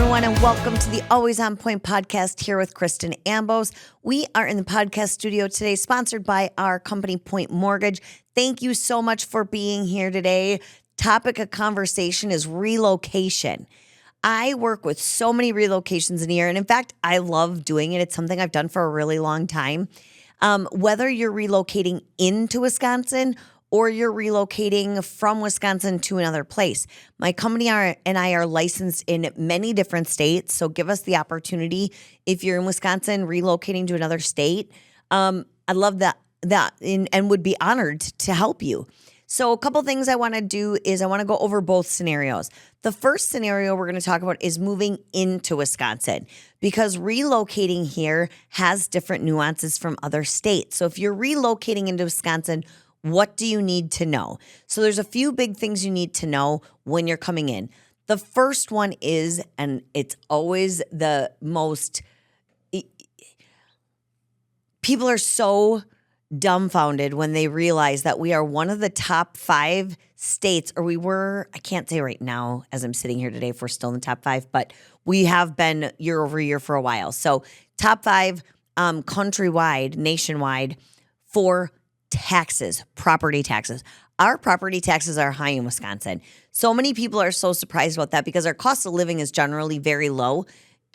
everyone, and welcome to the Always On Point podcast here with Kristen Ambos. We are in the podcast studio today, sponsored by our company, Point Mortgage. Thank you so much for being here today. Topic of conversation is relocation. I work with so many relocations in a year, and in fact, I love doing it. It's something I've done for a really long time. Whether you're relocating into Wisconsin or you're relocating from Wisconsin to another place. My company and I are licensed in many different states, so give us the opportunity if you're in Wisconsin relocating to another state. I love that and would be honored to help you. So a couple things I want to do is I want to go over both scenarios. The first scenario we're going to talk about is moving into Wisconsin, because relocating here has different nuances from other states. So if you're relocating into Wisconsin, what do you need to know? So there's a few big things you need to know when you're coming in. The first one is, and it's always the most, people are so dumbfounded when they realize that we are one of the top 5 states, or we were, I can't say right now as I'm sitting here today if we're still in the top 5, but we have been year over year for a while. So top 5 countrywide, nationwide for taxes, property taxes. Our property taxes are high in Wisconsin. So many people are so surprised about that because our cost of living is generally very low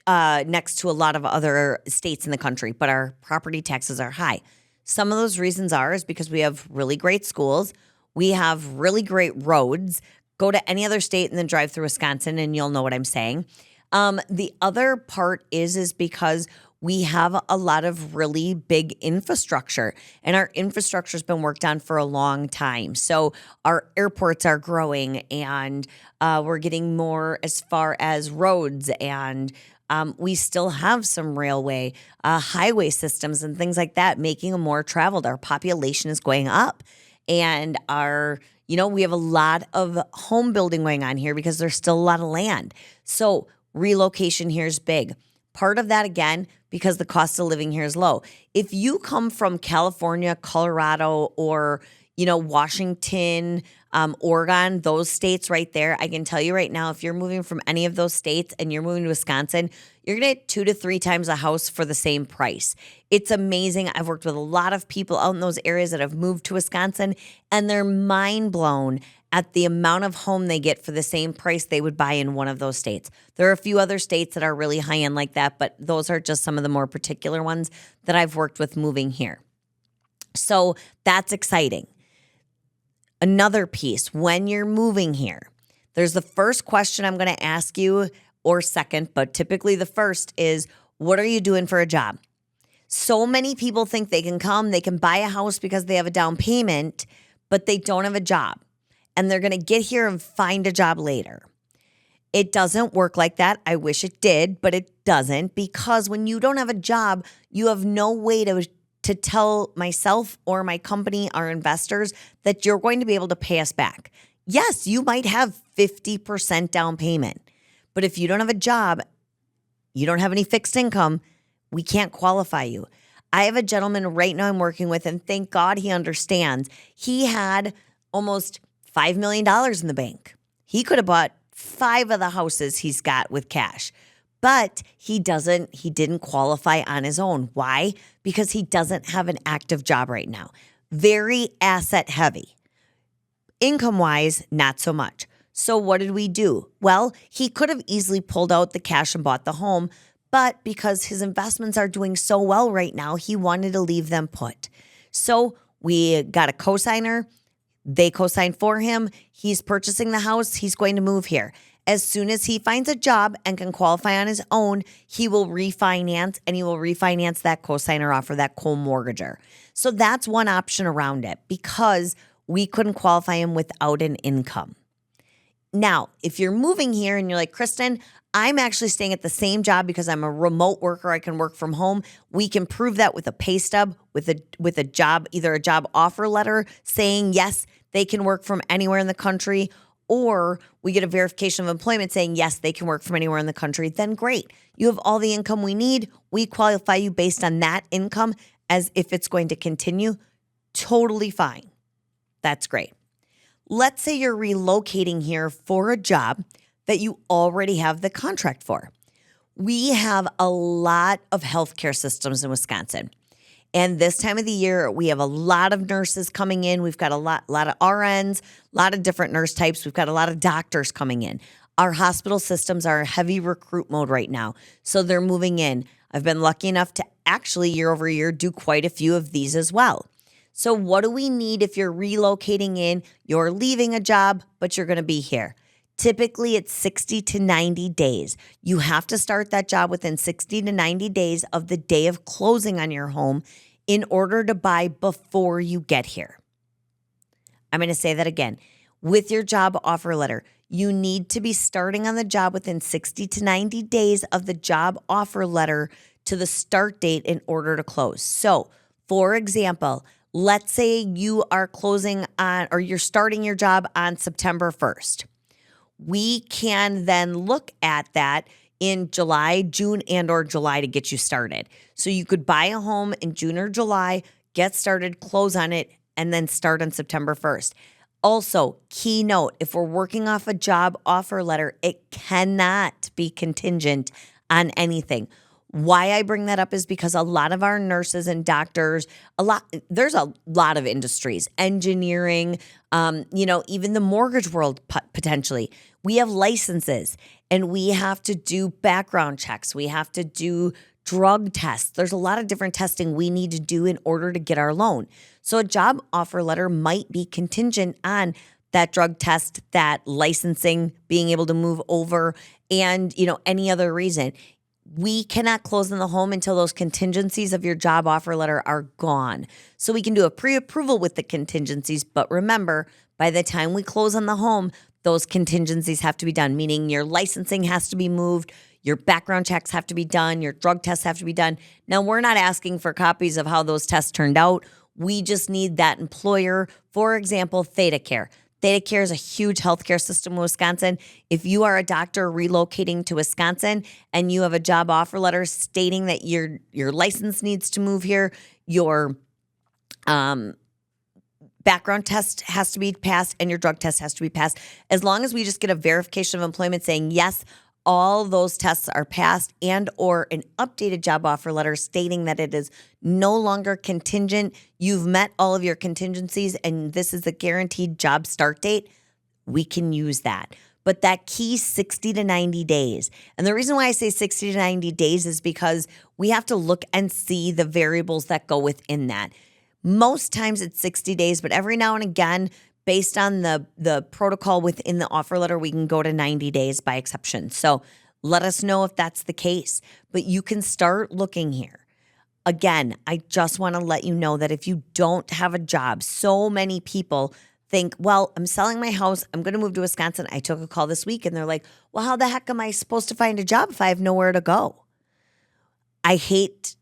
next to a lot of other states in the country, but our property taxes are high. Some of those reasons is because we have really great schools. We have really great roads. Go to any other state and then drive through Wisconsin and you'll know what I'm saying. The other part is because we have a lot of really big infrastructure, and our infrastructure has been worked on for a long time. So our airports are growing, and we're getting more as far as roads, and we still have some railway, highway systems and things like that, making them more traveled. Our population is going up, and we have a lot of home building going on here because there's still a lot of land. So relocation here is big. Part of that, again, because the cost of living here is low. If you come from California, Colorado, or Washington, Oregon, those states right there, I can tell you right now, if you're moving from any of those states and you're moving to Wisconsin, you're going to get 2 to 3 times a house for the same price. It's amazing. I've worked with a lot of people out in those areas that have moved to Wisconsin, and they're mind blown at the amount of home they get for the same price they would buy in one of those states. There are a few other states that are really high end like that, but those are just some of the more particular ones that I've worked with moving here. So that's exciting. Another piece, when you're moving here, there's the first question I'm going to ask you, or second, but typically the first is, what are you doing for a job? So many people think they can buy a house because they have a down payment, but they don't have a job. And they're going to get here and find a job later. It doesn't work like that. I wish it did, but it doesn't, because when you don't have a job, you have no way to tell myself or my company, our investors, that you're going to be able to pay us back. Yes, you might have 50% down payment, but if you don't have a job, you don't have any fixed income, we can't qualify you. I have a gentleman right now I'm working with, and thank God he understands. He had almost $5 million in the bank. He could have bought 5 of the houses he's got with cash, but he didn't qualify on his own. Why? Because he doesn't have an active job right now. Very asset heavy. Income-wise, not so much. So what did we do? Well, he could have easily pulled out the cash and bought the home, but because his investments are doing so well right now, he wanted to leave them put. So we got a cosigner. They co-signed for him. He's purchasing the house. He's going to move here. As soon as he finds a job and can qualify on his own, he will refinance, and he will refinance that co-signer off, or that co-mortgager. So that's one option around it, because we couldn't qualify him without an income. Now, if you're moving here and you're like, Kristen, I'm actually staying at the same job because I'm a remote worker, I can work from home. We can prove that with a pay stub, with a job, either a job offer letter saying, yes, they can work from anywhere in the country, or we get a verification of employment saying, yes, they can work from anywhere in the country. Then great. You have all the income we need. We qualify you based on that income as if it's going to continue. Totally fine. That's great. Let's say you're relocating here for a job that you already have the contract for. We have a lot of healthcare systems in Wisconsin. And this time of the year, we have a lot of nurses coming in. We've got a lot of RNs, a lot of different nurse types. We've got a lot of doctors coming in. Our hospital systems are in heavy recruit mode right now. So they're moving in. I've been lucky enough to actually year over year do quite a few of these as well. So what do we need if you're relocating in? You're leaving a job, but you're going to be here. Typically, it's 60 to 90 days. You have to start that job within 60 to 90 days of the day of closing on your home in order to buy before you get here. I'm going to say that again. With your job offer letter, you need to be starting on the job within 60 to 90 days of the job offer letter to the start date in order to close. So, for example, let's say you are closing on or you're starting your job on September 1st. We can then look at that in July, June, and or July to get you started. So you could buy a home in June or July, get started, close on it, and then start on September 1st. Also, key note, if we're working off a job offer letter, it cannot be contingent on anything. Why I bring that up is because a lot of our nurses and doctors, there's a lot of industries, engineering, even the mortgage world potentially. We have licenses and we have to do background checks. We have to do drug tests. There's a lot of different testing we need to do in order to get our loan. So a job offer letter might be contingent on that drug test, that licensing, being able to move over, and any other reason. We cannot close on the home until those contingencies of your job offer letter are gone. So we can do a pre-approval with the contingencies, but remember, by the time we close on the home, those contingencies have to be done, meaning your licensing has to be moved, your background checks have to be done, your drug tests have to be done. Now, we're not asking for copies of how those tests turned out. We just need that employer, for example, ThedaCare. ThedaCare is a huge healthcare system in Wisconsin. If you are a doctor relocating to Wisconsin and you have a job offer letter stating that your license needs to move here, your background test has to be passed, and your drug test has to be passed, as long as we just get a verification of employment saying, yes, all those tests are passed, and or an updated job offer letter stating that it is no longer contingent, you've met all of your contingencies, and this is the guaranteed job start date, we can use that. But that key 60 to 90 days. And the reason why I say 60 to 90 days is because we have to look and see the variables that go within that. Most times it's 60 days, but every now and again, based on the protocol within the offer letter, we can go to 90 days by exception. So let us know if that's the case. But you can start looking here. Again, I just want to let you know that if you don't have a job, so many people think, well, I'm selling my house. I'm going to move to Wisconsin. I took a call this week and they're like, well, how the heck am I supposed to find a job if I have nowhere to go? I hate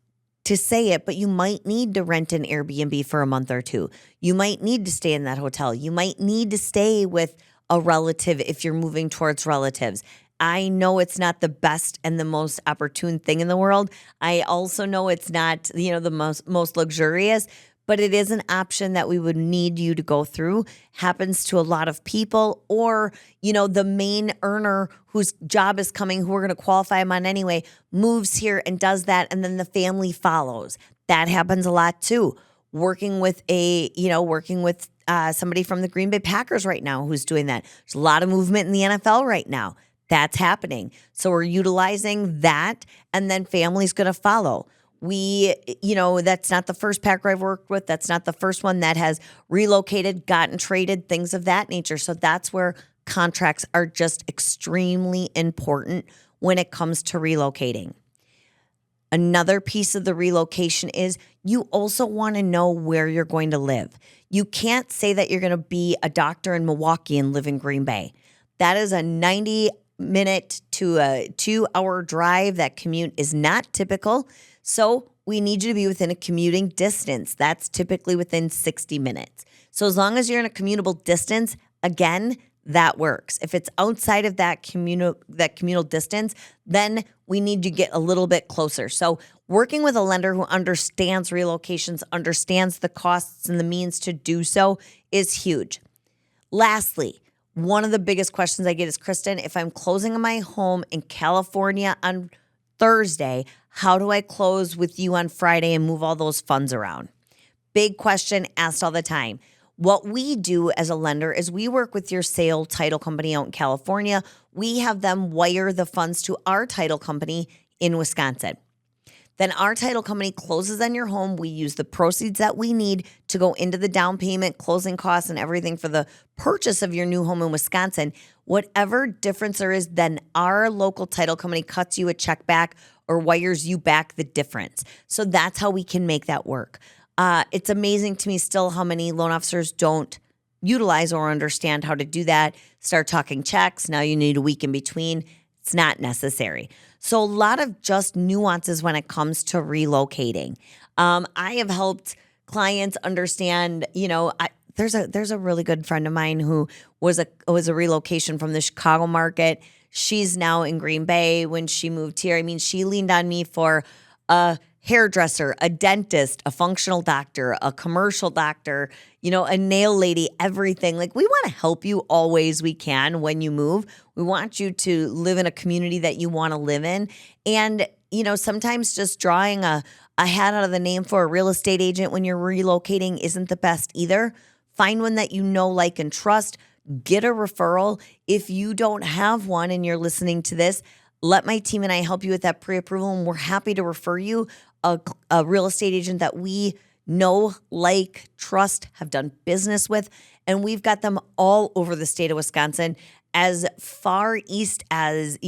to say it, but you might need to rent an Airbnb for a month or two. You might need to stay in that hotel. You might need to stay with a relative if you're moving towards relatives. I know it's not the best and the most opportune thing in the world. I also know it's not, the most luxurious, but it is an option that we would need you to go through. Happens to a lot of people, or, the main earner whose job is coming, who we're going to qualify him on anyway, moves here and does that, and then the family follows. That happens a lot too. Working with somebody from the Green Bay Packers right now who's doing that. There's a lot of movement in the NFL right now. That's happening. So we're utilizing that, and then family's going to follow. That's not the first Packer I've worked with. That's not the first one that has relocated, gotten traded, things of that nature. So that's where contracts are just extremely important when it comes to relocating. Another piece of the relocation is you also want to know where you're going to live. You can't say that you're going to be a doctor in Milwaukee and live in Green Bay. That is a 90-minute to a 2-hour drive. That commute is not typical. So we need you to be within a commuting distance. That's typically within 60 minutes. So as long as you're in a commutable distance, again, that works. If it's outside of that communal distance, then we need to get a little bit closer. So working with a lender who understands relocations, understands the costs and the means to do so is huge. Lastly, one of the biggest questions I get is, Kristen, if I'm closing on my home in California on Thursday, how do I close with you on Friday and move all those funds around? Big question asked all the time. What we do as a lender is we work with your sale title company out in California. We have them wire the funds to our title company in Wisconsin. Then our title company closes on your home. We use the proceeds that we need to go into the down payment, closing costs, and everything for the purchase of your new home in Wisconsin. Whatever difference there is, then our local title company cuts you a check back or wires you back the difference. So that's how we can make that work. It's amazing to me still how many loan officers don't utilize or understand how to do that. Start talking checks. Now you need a week in between. It's not necessary. So a lot of just nuances when it comes to relocating. I have helped clients understand, there's a really good friend of mine who was a relocation from the Chicago market. She's now in Green Bay. When she moved here, she leaned on me for a hairdresser, a dentist, a functional doctor, a commercial doctor, a nail lady, everything. Like, we want to help you all ways we can when you move. We want you to live in a community that you want to live in. And, sometimes just drawing a hat out of the name for a real estate agent when you're relocating isn't the best either. Find one that you know, like, and trust. Get a referral. If you don't have one and you're listening to this, let my team and I help you with that pre-approval, and we're happy to refer you a real estate agent that we know, like, trust, have done business with, and we've got them all over the state of Wisconsin, as far east as,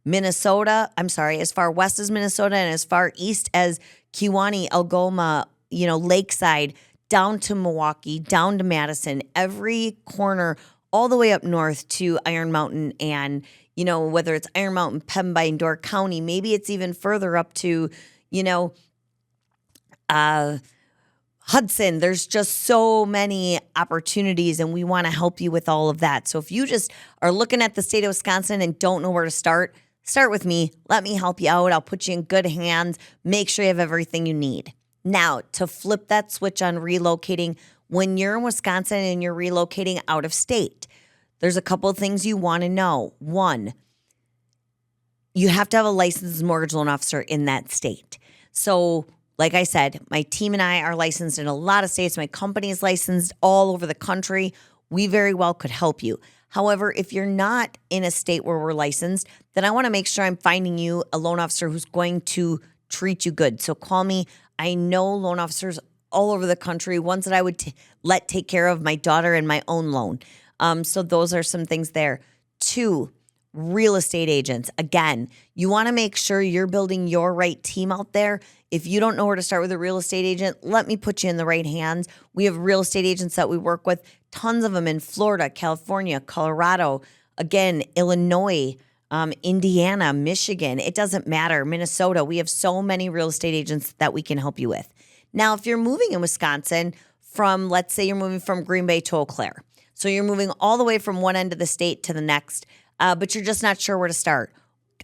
Minnesota. As far west as Minnesota, and as far east as Kewaunee, Algoma, Lakeside, down to Milwaukee, down to Madison, every corner, all the way up north to Iron Mountain, and whether it's Iron Mountain, Pembine, Door County, maybe it's even further up to, Hudson. There's just so many opportunities, and we want to help you with all of that. So if you just are looking at the state of Wisconsin and don't know where to start with me. Let me help you out. I'll put you in good hands. Make sure you have everything you need. Now, to flip that switch on relocating, when you're in Wisconsin and you're relocating out of state, there's a couple of things you want to know. One, you have to have a licensed mortgage loan officer in that state. So, like I said, my team and I are licensed in a lot of states. My company is licensed all over the country. We very well could help you. However, if you're not in a state where we're licensed, then I want to make sure I'm finding you a loan officer who's going to treat you good. So call me. I know loan officers all over the country, ones that I would let take care of my daughter and my own loan. So those are some things there. 2, real estate agents. Again, you want to make sure you're building your right team out there. If you don't know where to start with a real estate agent, let me put you in the right hands. We have real estate agents that we work with, tons of them in Florida, California, Colorado, again, Illinois, Indiana, Michigan. It doesn't matter. Minnesota. We have so many real estate agents that we can help you with. Now, if you're moving in Wisconsin let's say you're moving from Green Bay to Eau Claire. So you're moving all the way from one end of the state to the next, but you're just not sure where to start.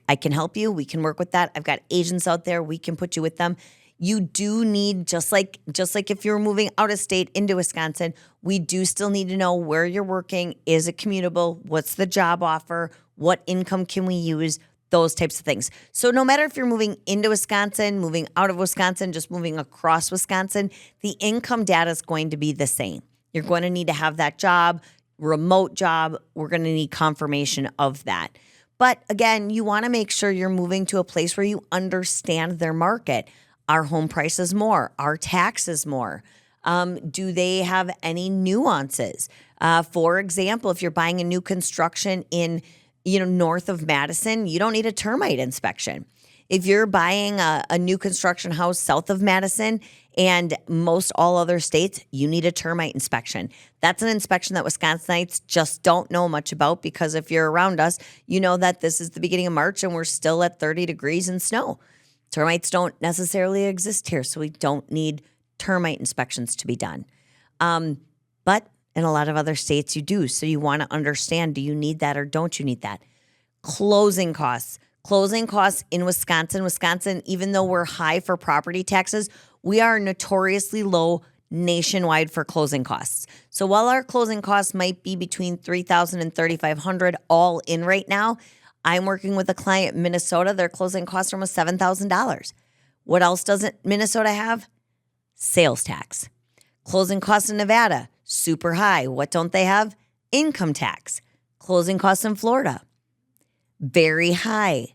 I can help you. We can work with that. I've got agents out there. We can put you with them. You do need, just like if you're moving out of state into Wisconsin, we do still need to know where you're working. Is it commutable? What's the job offer? What income can we use? Those types of things. So no matter if you're moving into Wisconsin, moving out of Wisconsin, just moving across Wisconsin, the income data is going to be the same. You're going to need to have that job, remote job. We're going to need confirmation of that. But again, you want to make sure you're moving to a place where you understand their market. Are home prices more? Are taxes more? Do they have any nuances? For example, if you're buying a new construction in north of Madison, you don't need a termite inspection. If you're buying a new construction house south of Madison and most all other states, you need a termite inspection. That's an inspection that Wisconsinites just don't know much about, because if you're around us, you know that this is the beginning of March and we're still at 30 degrees and snow. Termites don't necessarily exist here, so we don't need termite inspections to be done. But in a lot of other states, you do. So you want to understand, do you need that or don't you need that? Closing costs. Closing costs in Wisconsin, even though we're high for property taxes, we are notoriously low nationwide for closing costs. So while our closing costs might be between $3,000 and $3,500 all in right now, I'm working with a client in Minnesota. Their closing costs are almost $7,000. What else doesn't Minnesota have? Sales tax. Closing costs in Nevada, super high. What don't they have? Income tax. Closing costs in Florida, very high.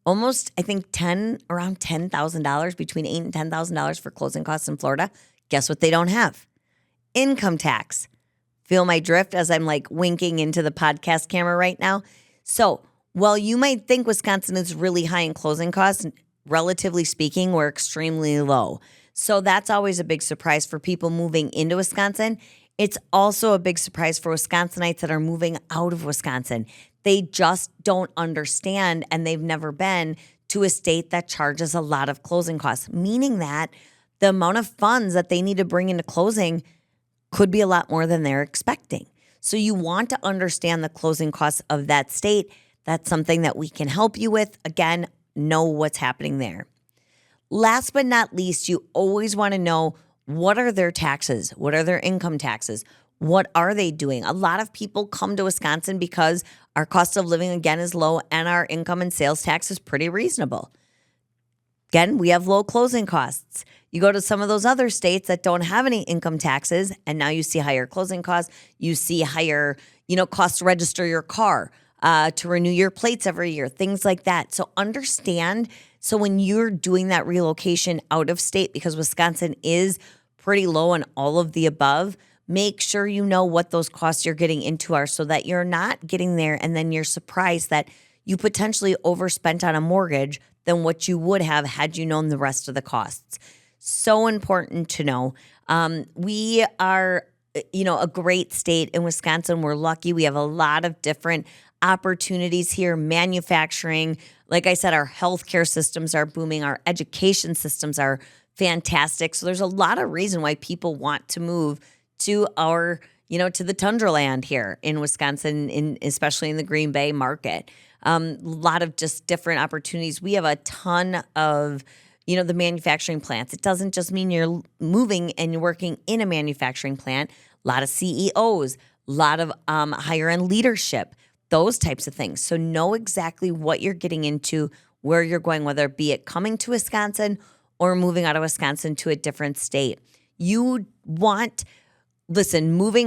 Almost, I think, around $10,000, between $8,000 and $10,000 for closing costs in Florida. Guess what they don't have? Income tax. Feel my drift as I'm like winking into the podcast camera right now? So while you might think Wisconsin is really high in closing costs, relatively speaking, we're extremely low. So that's always a big surprise for people moving into Wisconsin. It's also a big surprise for Wisconsinites that are moving out of Wisconsin. They just don't understand, and they've never been to a state that charges a lot of closing costs, meaning that the amount of funds that they need to bring into closing could be a lot more than they're expecting. So you want to understand the closing costs of that state. That's something that we can help you with. Again, know what's happening there. Last but not least, you always want to know, what are their taxes? What are their income taxes? What are they doing? A lot of people come to Wisconsin because our cost of living, again, is low and our income and sales tax is pretty reasonable. Again, we have low closing costs. You go to some of those other states that don't have any income taxes, and now you see higher closing costs. You see higher, cost to register your car, to renew your plates every year, things like that. So understand. So when you're doing that relocation out of state, because Wisconsin is pretty low on all of the above, make sure you know what those costs you're getting into are so that you're not getting there and then you're surprised that you potentially overspent on a mortgage than what you would have had you known the rest of the costs. So important to know. We are, a great state in Wisconsin. We're lucky. We have a lot of different opportunities here, manufacturing. Like I said, our healthcare systems are booming. Our education systems are fantastic. So there's a lot of reason why people want to move to our, to the tundra land here in Wisconsin, especially in the Green Bay market. A lot of just different opportunities. We have a ton of, the manufacturing plants. It doesn't just mean you're moving and you're working in a manufacturing plant. A lot of CEOs, a lot of higher end leadership, those types of things. So know exactly what you're getting into, where you're going, whether it be it coming to Wisconsin or moving out of Wisconsin to a different state.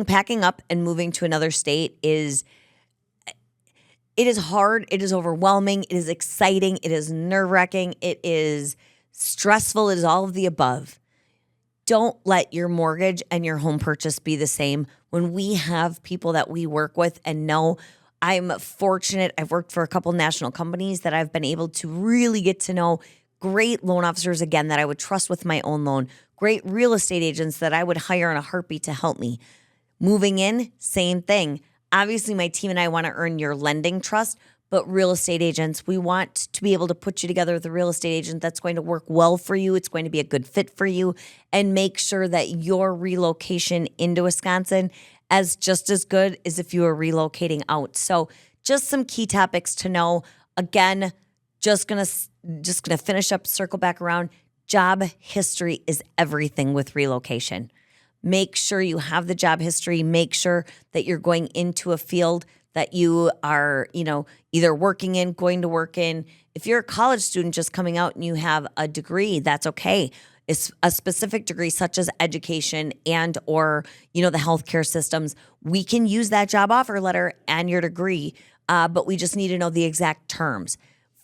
Packing up and moving to another state it is hard. It is overwhelming. It is exciting. It is nerve-wracking. It is stressful. It is all of the above. Don't let your mortgage and your home purchase be the same. When we have people that we work with and know, I'm fortunate. I've worked for a couple national companies that I've been able to really get to know great loan officers, again, that I would trust with my own loan, great real estate agents that I would hire in a heartbeat to help me. Moving in, same thing. Obviously, my team and I want to earn your lending trust, but real estate agents, we want to be able to put you together with a real estate agent that's going to work well for you. It's going to be a good fit for you, and make sure that your relocation into Wisconsin is just as good as if you were relocating out. So just some key topics to know. Again, just gonna finish up, circle back around. Job history is everything with relocation. Make sure you have the job history. Make sure that you're going into a field that you are, either working in, going to work in. If you're a college student just coming out and you have a degree, that's okay. It's a specific degree such as education and or, the healthcare systems. We can use that job offer letter and your degree, but we just need to know the exact terms.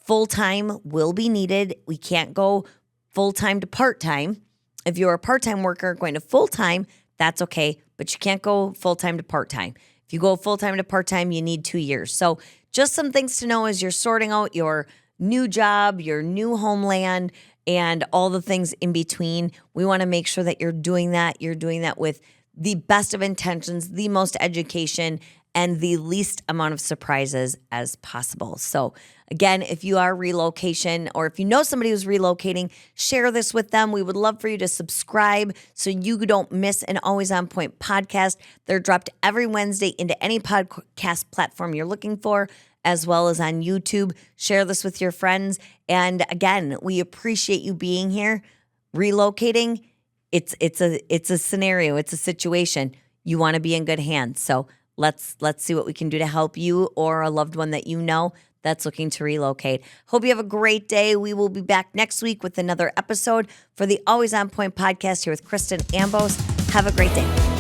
Full-time will be needed. We can't go full-time to part-time. If you're a part-time worker going to full-time, that's okay, but you can't go full-time to part-time. If you go full-time to part-time, you need 2 years. So just some things to know as you're sorting out your new job, your new homeland, and all the things in between. We want to make sure that you're doing that. You're doing that with the best of intentions, the most education, and the least amount of surprises as possible. So again, if you are relocation or if you know somebody who's relocating, share this with them. We would love for you to subscribe so you don't miss an Always On Point podcast. They're dropped every Wednesday into any podcast platform you're looking for, as well as on YouTube. Share this with your friends. And again, we appreciate you being here. Relocating, it's a scenario, it's a situation. You want to be in good hands. So let's see what we can do to help you or a loved one that you know that's looking to relocate. Hope you have a great day. We will be back next week with another episode for the Always On Point podcast here with Kristen Ambos. Have a great day.